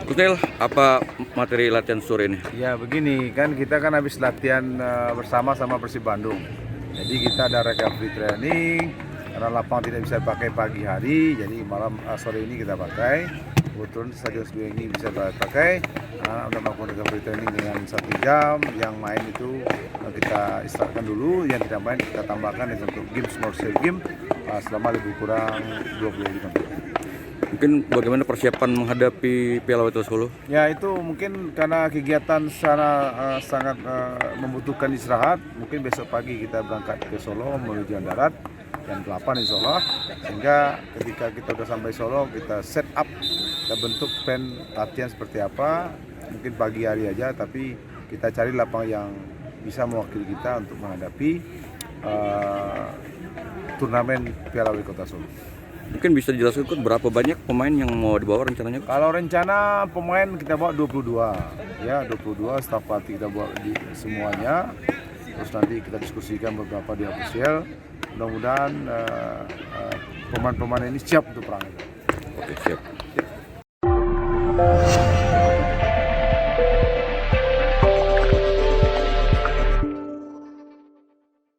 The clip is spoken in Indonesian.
Kusnil, apa materi latihan sore ini? Ya begini kan kita kan habis latihan bersama sama Persib Bandung. Jadi kita ada recovery training karena lapangan tidak bisa dipakai pagi hari, jadi malam sore ini kita pakai. Kebetulan stadion kedua ini bisa dipakai. Udah melakukan recovery training dengan 1 jam. Yang main itu kita istirahatkan dulu, yang tidak main kita tambahkan untuk game small save game selama lebih kurang 25 menit. Mungkin bagaimana persiapan menghadapi Piala WTO Solo? Ya itu mungkin karena kegiatan sangat membutuhkan istirahat. Mungkin besok pagi kita berangkat ke Solo menuju darat jam 8 insya Allah. Sehingga ketika kita sudah sampai Solo kita set up, kita bentuk plan latihan seperti apa. Mungkin pagi hari aja, tapi kita cari lapangan yang bisa mewakili kita untuk menghadapi turnamen Piala Wali Kota Solo. Mungkin bisa dijelaskan berapa banyak pemain yang mau dibawa rencananya? Kalau rencana pemain kita bawa 22, ya 22, staf pelatih kita bawa semuanya. Terus nanti kita diskusikan beberapa di official. Mudah-mudahan pemain-pemain ini siap untuk perang. Oke, siap.